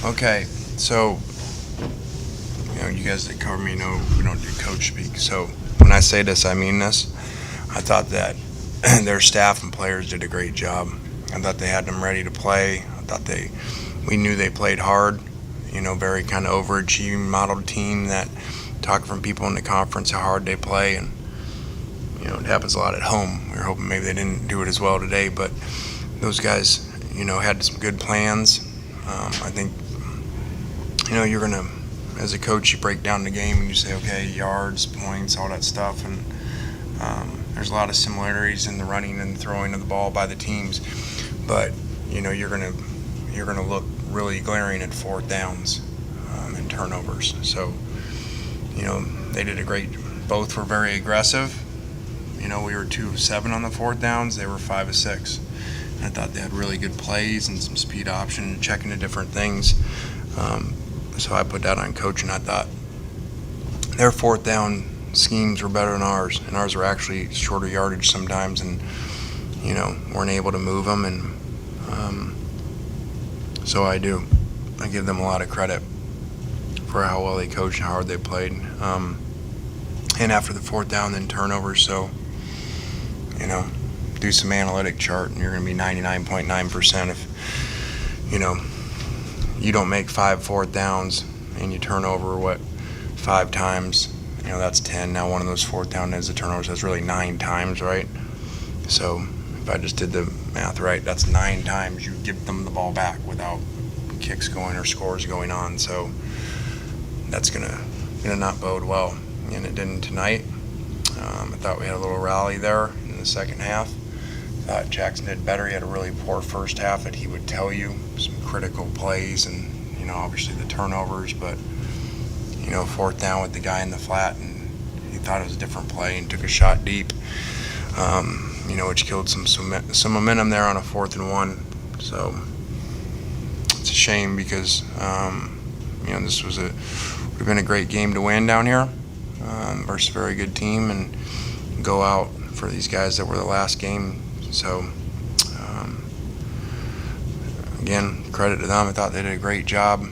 Okay, so you guys that cover me know we don't do coach speak. So when I say this, I mean this. I thought that their staff and players did a great job. I thought they had them ready to play. I thought we knew they played hard. Very kind of overachieving modeled team that talk from people in the conference how hard they play, and it happens a lot at home. We were hoping maybe they didn't do it as well today, but those guys, had some good plans. I think, you're gonna, as a coach, you break down the game and you say, okay, yards, points, all that stuff, and there's a lot of similarities in the running and throwing of the ball by the teams, but you're gonna look really glaring at fourth downs and turnovers. So they did a great. Both were very aggressive. We were 2 of 7 on the fourth downs. They were 5 of 6. And I thought they had really good plays and some speed option and checking the different things. So I put that on coach, and I thought their fourth down schemes were better than ours, and ours were actually shorter yardage sometimes, and weren't able to move them. And so I give them a lot of credit for how well they coached and how hard they played. And after the fourth down, then turnovers. So do some analytic chart, and you're going to be 99.9% if you don't make 5 fourth downs and you turn over 5 times. That's 10. Now one of those fourth down is a turnover, so that's really 9 times, right? So if I just did the math right, that's 9 times you give them the ball back without kicks going or scores going on. So that's gonna not bode well, and it didn't tonight. I thought we had a little rally there in the second half. Thought Jackson did better. He had a really poor first half that he would tell you, some critical plays and obviously the turnovers, but fourth down with the guy in the flat, and he thought it was a different play and took a shot deep, which killed some momentum there on a 4th and 1. So it's a shame because this would have been a great game to win down here versus a very good team, and go out for these guys that were the last game. So again, credit to them. I thought they did a great job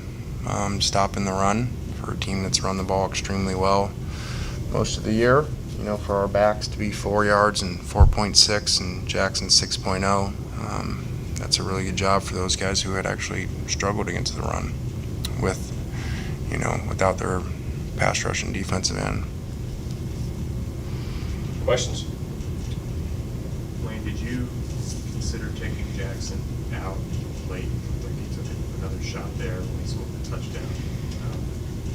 stopping the run for a team that's run the ball extremely well most of the year. For our backs to be 4 yards and 4.6 and Jackson 6.0, that's a really good job for those guys who had actually struggled against the run without their pass rush and defensive end. Questions? Wayne, did you consider taking Jackson out late? Like he took another shot there when he scored the touchdown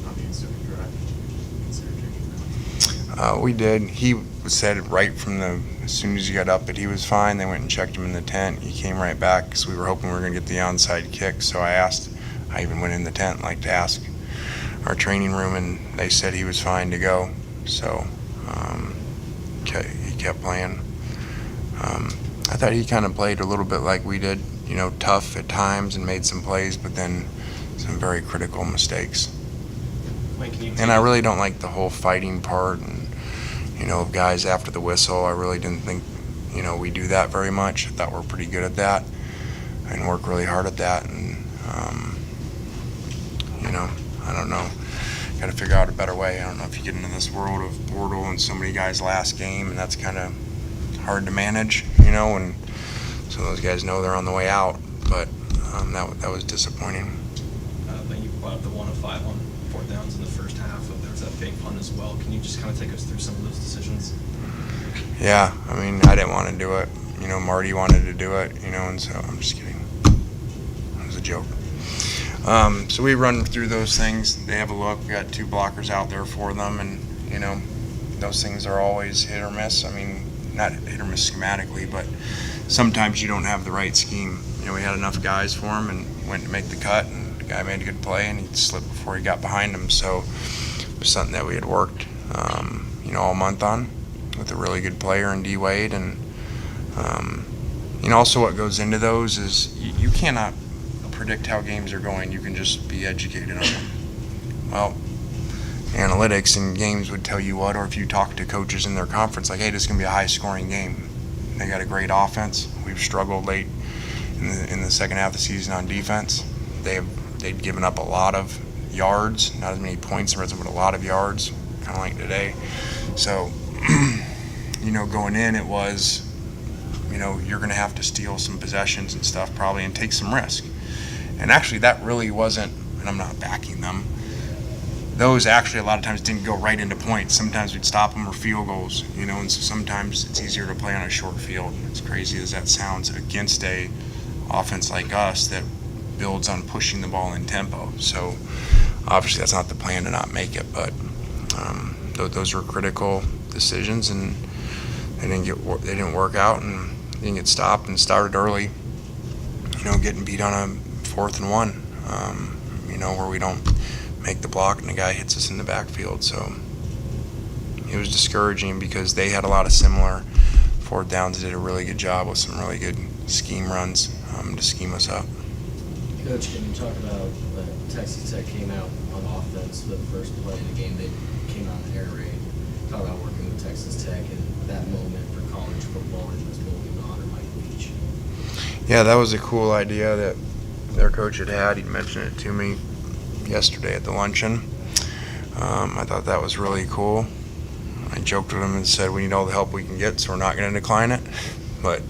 on the ensuing drive. Did you consider taking him out? We did. He said right as soon as he got up that he was fine. They went and checked him in the tent. He came right back because we were hoping we were going to get the onside kick. So I even went in the tent to ask our training room, and they said he was fine to go. So he kept playing. I thought he kind of played a little bit like we did, tough at times and made some plays, but then some very critical mistakes. And I really don't like the whole fighting part and, of guys after the whistle. I really didn't think, we do that very much. I thought we're pretty good at that and work really hard at that. And, I don't know. Got to figure out a better way. I don't know if you get into this world of portal and so many guys last game, and that's kind of hard to manage, and so those guys know they're on the way out. But that was disappointing. Then you brought up the 1 of 5 on fourth downs in the first half. There was that big punt as well. Can you just kind of take us through some of those decisions? Yeah, I didn't want to do it. Marty wanted to do it, and so I'm just kidding. It was a joke. So we run through those things. They have a look. We got 2 blockers out there for them, and those things are always hit or miss. Not hit or miss schematically, but sometimes you don't have the right scheme. We had enough guys for him and went to make the cut, and the guy made a good play, and he slipped before he got behind him. So it was something that we had worked, all month on with a really good player in D. Wade. And also what goes into those is you cannot predict how games are going. You can just be educated on them. Well, analytics and games would tell you what, or if you talk to coaches in their conference, like, hey, this is going to be a high-scoring game. They got a great offense. We've struggled late in the second half of the season on defense. They have they'd given up a lot of yards, not as many points in red zone, but a lot of yards, kind of like today. So, going in, it was, you're going to have to steal some possessions and stuff probably and take some risk. And actually, that really wasn't, and I'm not backing them, those actually a lot of times didn't go right into points. Sometimes we'd stop them or field goals, and so sometimes it's easier to play on a short field. As crazy as that sounds, against a offense like us that builds on pushing the ball in tempo. So obviously that's not the plan to not make it, but those were critical decisions, and they didn't work out, and didn't get stopped and started early. Getting beat on a 4th and 1, where we don't make the block and the guy hits us in the backfield. So it was discouraging because they had a lot of similar 4th downs. They did a really good job with some really good scheme runs to scheme us up. Coach, can you talk about Texas Tech came out on offense for the first play of the game? They came out in air raid. Talk about working with Texas Tech and that moment for college football and was building to honor Mike Leach. Yeah, that was a cool idea that their coach had. He mentioned it to me yesterday at the luncheon. I thought that was really cool. I joked with him and said we need all the help we can get, so we're not going to decline it. But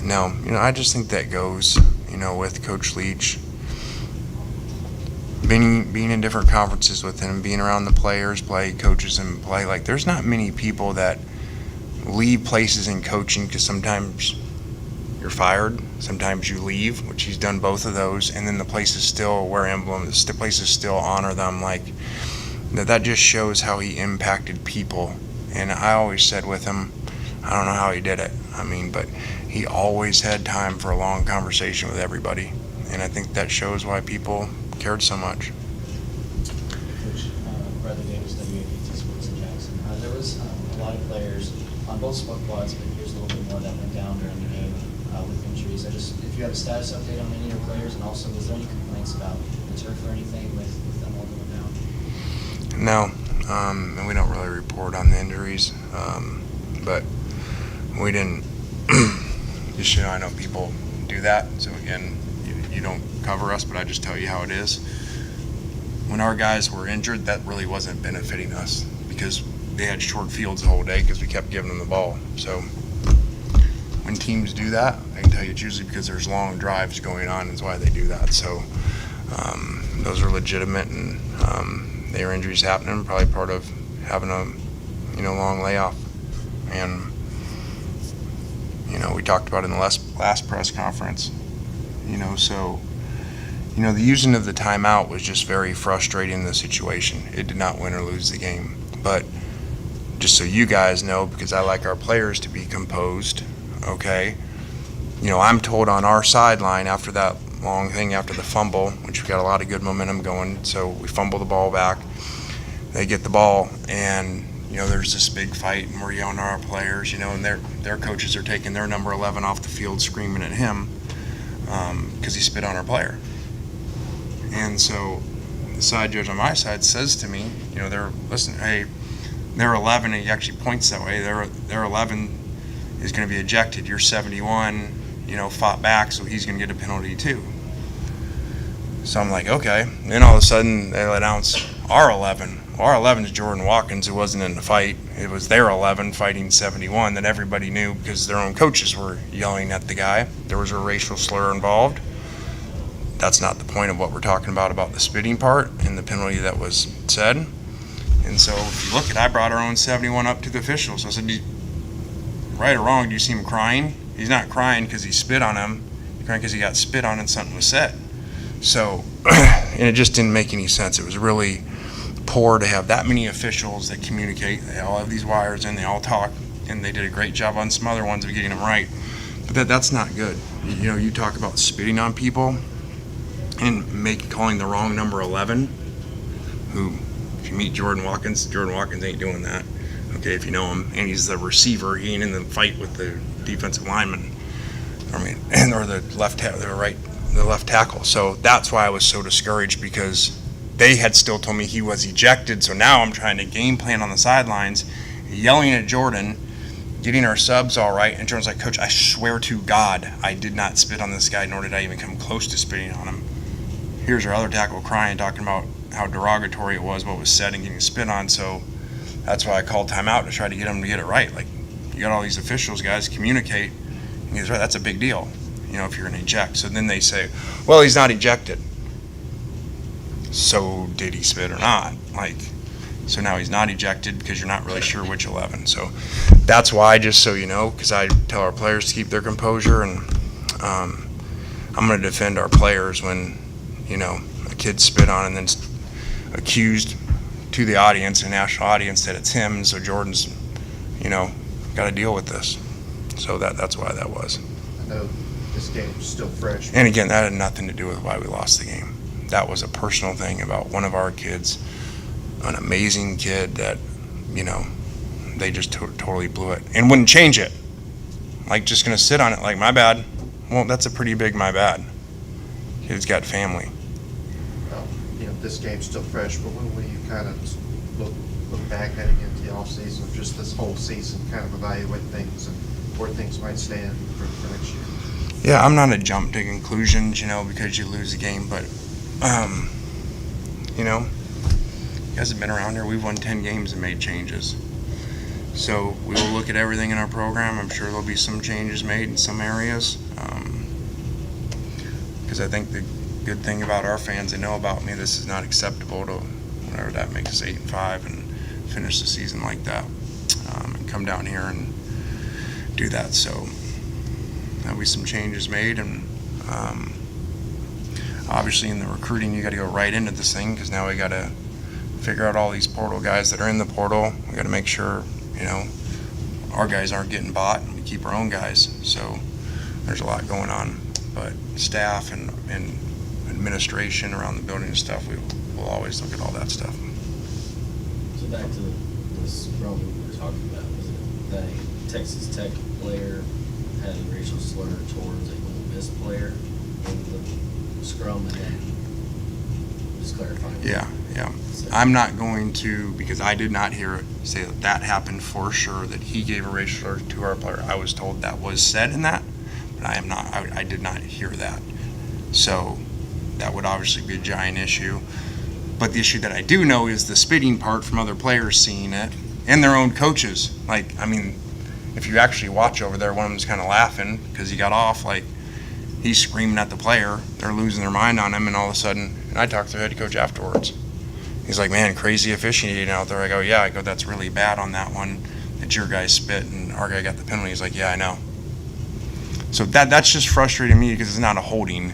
no, I just think that goes, with Coach Leach. Being in different conferences with him, being around the players, coaches, and play. Like, there's not many people that leave places in coaching because sometimes you're fired, sometimes you leave, which he's done both of those, and then the places still wear emblems, the places still honor them. Like, that just shows how he impacted people. And I always said with him, I don't know how he did it. But he always had time for a long conversation with everybody. And I think that shows why people cared so much. Coach, Bradley Davis, WAPT Sports in Jackson. There was a lot of players on both squads, but here's a little bit more that went down during the game with injuries. If you have a status update on any of your players, and also was there any complaints about the turf or anything with them all going down? No, and we don't really report on the injuries, but we didn't. Just I know people do that. So again, you don't cover us, but I just tell you how it is. When our guys were injured, that really wasn't benefiting us because they had short fields the whole day because we kept giving them the ball. So when teams do that, I can tell you it's usually because there's long drives going on is why they do that. So those are legitimate, and their injuries happening, probably part of having a long layoff. And we talked about it in the last press conference. So the using of the timeout was just very frustrating in the situation. It did not win or lose the game. But just so you guys know, because I like our players to be composed, okay? I'm told on our sideline after that long thing, after the fumble, which we got a lot of good momentum going, so we fumble the ball back. They get the ball, and there's this big fight, and we're yelling at our players, and their coaches are taking their number 11 off the field, screaming at him because he spit on our player. And so the side judge on my side says to me, hey, they're 11, and he actually points that way. Their 11 is going to be ejected. You're 71, fought back, so he's going to get a penalty too. So I'm like, okay. Then all of a sudden they announce our 11. Well, our 11 is Jordan Watkins, who wasn't in the fight. It was their 11 fighting 71 that everybody knew because their own coaches were yelling at the guy. There was a racial slur involved. That's not the point of what we're talking about the spitting part and the penalty that was said. And so if you look at, I brought our own 71 up to the officials. I said, right or wrong, do you see him crying? He's not crying because he spit on him. He's crying because he got spit on and something was said. So, and it just didn't make any sense. It was really poor to have that many officials that communicate. They all have these wires and they all talk, and they did a great job on some other ones of getting them right. But that's not good. You talk about spitting on people and calling the wrong number 11, who, if you meet Jordan Watkins ain't doing that. Okay, if you know him, and he's the receiver, he ain't in the fight with the defensive lineman. Or the left tackle. So that's why I was so discouraged, because they had still told me he was ejected. So now I'm trying to game plan on the sidelines, yelling at Jordan, getting our subs all right. And Jordan's like, Coach, I swear to God, I did not spit on this guy, nor did I even come close to spitting on him. Here's our other tackle crying, talking about how derogatory it was, what was said, and getting spit on. So that's why I called timeout to try to get him to get it right. Like, you got all these officials, guys, communicate. And he's right, that's a big deal, if you're going to eject. So then they say, well, he's not ejected. So did he spit or not? So now he's not ejected because you're not really sure which 11. So that's why, just so you know, because I tell our players to keep their composure, and I'm going to defend our players when, a kid spit on and then accused to the audience, a national audience, that it's him. So Jordan's, got to deal with this. So that's why that was. I know this game's still fresh. And again, that had nothing to do with why we lost the game. That was a personal thing about one of our kids, an amazing kid that, they just totally blew it and wouldn't change it. Just going to sit on it like, my bad. Well, that's a pretty big my bad. Kid's got family. Well, this game's still fresh, but when will you kind of look back heading into the offseason, just this whole season, kind of evaluate things and where things might stand for next year? Yeah, I'm not a jump to conclusions, because you lose a game, but, you guys have been around here. We've won 10 games and made changes. So we will look at everything in our program. I'm sure there'll be some changes made in some areas. Because I think the good thing about our fans, they know about me, this is not acceptable to whatever that makes us 8-5 and finish the season like that. And come down here and do that. So there'll be some changes made, and obviously in the recruiting you got to go right into this thing, because now we got to figure out all these portal guys that are in the portal. We got to make sure our guys aren't getting bought, and we keep our own guys. So there's a lot going on, but staff and administration around the building and stuff, we'll always look at all that stuff. So back to the scrum we were talking about, was it that a Texas Tech player had a racial slur towards a Ole Miss player in the scrum, and then just clarifying? Yeah. I'm not going to, because I did not hear it, say that happened for sure, that he gave a racial slur to our player. I was told that was said in that, but I did not hear that. So that would obviously be a giant issue. But the issue that I do know is the spitting part from other players seeing it, and their own coaches. If you actually watch over there, one of them's kind of laughing because he got off, he's screaming at the player. They're losing their mind on him, and all of a sudden, and I talked to the head coach afterwards. He's like, man, crazy officiating out there. I go, yeah. That's really bad on that one, that your guy spit and our guy got the penalty. He's like, yeah, I know. So that's just frustrating me, because it's not a holding.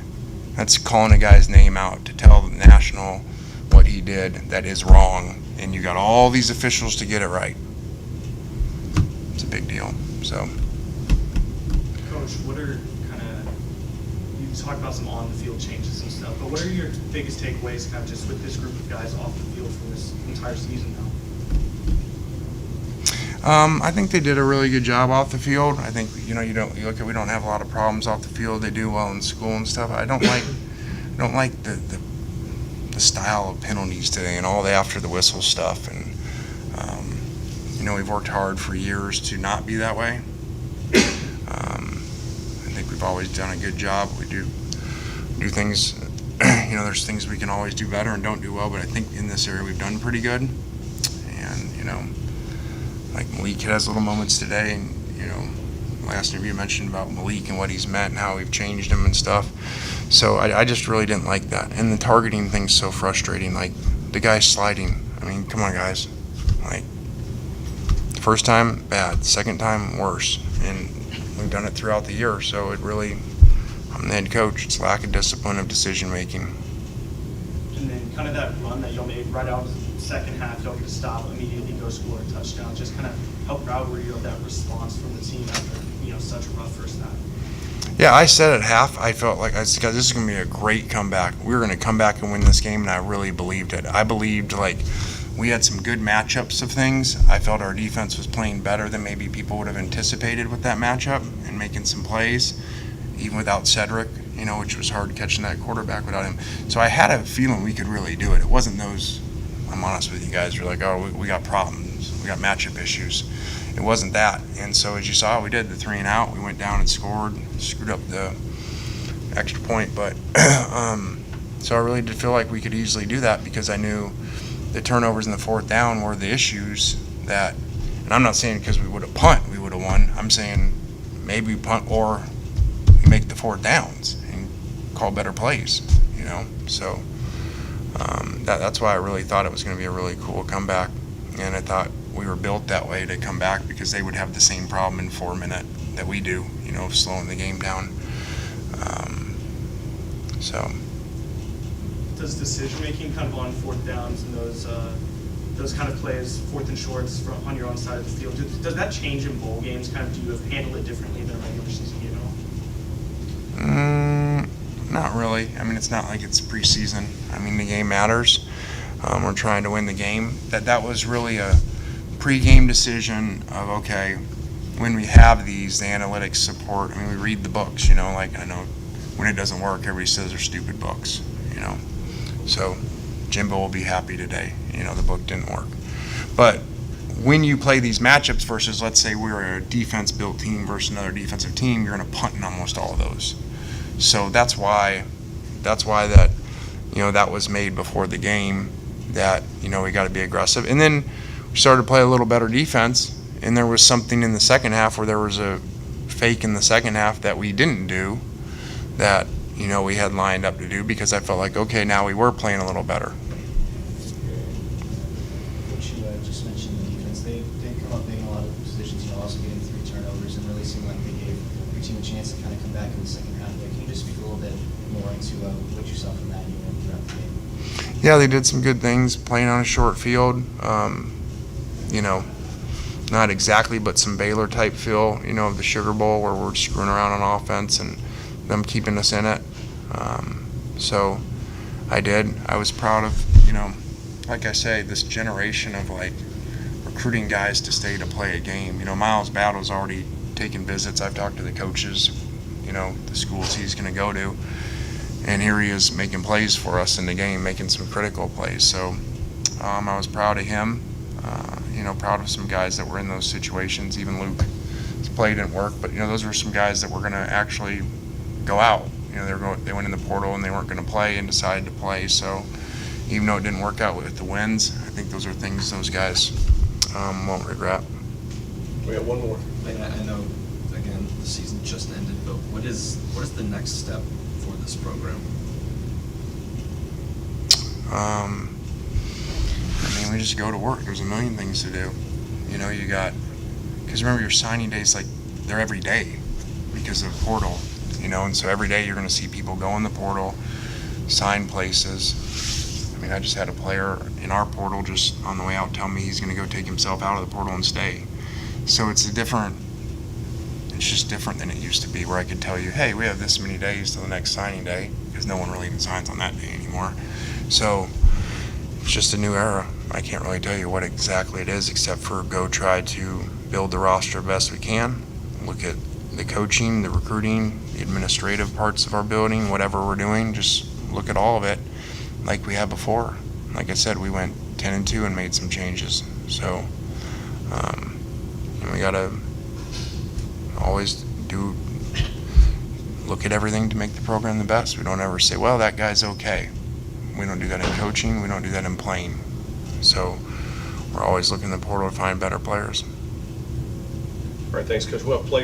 That's calling a guy's name out to tell the national what he did that is wrong, and you got all these officials to get it right. It's a big deal. So, Coach, what are you talked about some on-the-field changes and stuff, but what are your biggest takeaways kind of just with this group of guys off the field for this entire season now? I think they did a really good job off the field. I think we don't have a lot of problems off the field. They do well in school and stuff. I don't like the style of penalties today and all the after the whistle stuff. And we've worked hard for years to not be that way. I think we've always done a good job. We do things. There's things we can always do better and don't do well, but I think in this area we've done pretty good. And like Malik has little moments today, and last interview mentioned about Malik and what he's meant and how we've changed him and stuff. So I just really didn't like that. And the targeting thing's so frustrating. The guy sliding. Come on, guys. The first time, bad. Second time, worse. And we've done it throughout the year. So I'm the head coach. It's lack of discipline of decision making. And then kind of that run that y'all made right out of the second half, y'all get to stop, immediately go score a touchdown. Just kind of how proud were you of that response from the team after such a rough first half? Yeah, I said at half, I felt like this is going to be a great comeback. We were going to come back and win this game, and I really believed it. I believed we had some good matchups of things. I felt our defense was playing better than maybe people would have anticipated with that matchup and making some plays, even without Cedric, which was hard catching that quarterback without him. So I had a feeling we could really do it. It wasn't those, I'm honest with you guys, you're like, oh, we got problems. We got matchup issues. it wasn't that. And so as you saw, we did the 3 and out. We went down and scored, screwed up the extra point. But so I really did feel like we could easily do that because I knew the turnovers in the 4th down were the issues that, and I'm not saying because we would have punt, we would have won. I'm saying maybe we punt or we make the 4th downs and call better plays, you know. So that's why I really thought it was going to be a really cool comeback. And I thought we were built that way to come back because they would have the same problem in 4 minute that we do, you know, slowing the game down. So. Does decision-making kind of on 4th downs and those kind of plays, 4th and shorts on your own side of the field, does that change in bowl games? Kind of, do you handle it differently than a regular season game at all? Not really. I mean, it's not like it's preseason. I mean, the game matters. We're trying to win the game. That was really a pre-game decision of, okay, when we have these, the analytics support, I mean, we read the books, you know, like I know when it doesn't work, everybody says they're stupid books, you know. So Jimbo will be happy today, you know, the book didn't work. But when you play these matchups versus, let's say we're a defense-built team versus another defensive team, you're going to punt in almost all of those. So that's why that, you know, that was made before the game, that, you know, we got to be aggressive. And then we started to play a little better defense, and there was something in the second half where there was a fake in the second half that we didn't do that, you know, we had lined up to do because I felt like, okay, now we were playing a little better. Coach, you just mentioned the defense. They come up big in a lot of positions, you know, also getting 3 turnovers and really seemed like they gave your team a chance to kind of come back in the second half. But can you just speak a little bit more into what you saw from that unit throughout the game? Yeah, they did some good things playing on a short field. You know, not exactly, but some Baylor type feel, you know, of the Sugar Bowl where we're screwing around on offense and them keeping us in it. So I was proud of, you know, like I say, this generation of like recruiting guys to stay to play a game. You know, Miles Battle's already taken visits. I've talked to the coaches, you know, the schools he's going to go to. And here he is making plays for us in the game, making some critical plays. So I was proud of him, you know, proud of some guys that were in those situations. Even Luke, his play didn't work, but, you know, those were some guys that were going to actually go out. You know, they went in the portal and they weren't going to play and decided to play. So even though it didn't work out with the wins, I think those are things those guys won't regret. We have one more. I know, again, the season just ended, but what is the next step for this program? I mean, we just go to work. There's a million things to do. You know, you got, because remember your signing days, like, they're every day because of portal, you know, and so every day you're going to see people go in the portal, sign places. I mean, I just had a player in our portal just on the way out tell me he's going to go take himself out of the portal and stay. So it's just different than it used to be where I could tell you, hey, we have this many days till the next signing day, because no one really even signs on that day anymore. So it's just a new era. I can't really tell you what exactly it is except for go try to build the roster best we can, look at the coaching, the recruiting, the administrative parts of our building, whatever we're doing, just look at all of it like we had before. Like I said, we went 10-2 and made some changes. So and we got to always look at everything to make the program the best. We don't ever say, well, that guy's okay. We don't do that in coaching. We don't do that in playing. So we're always looking in the portal to find better players. All right, thanks, Coach. We'll have players.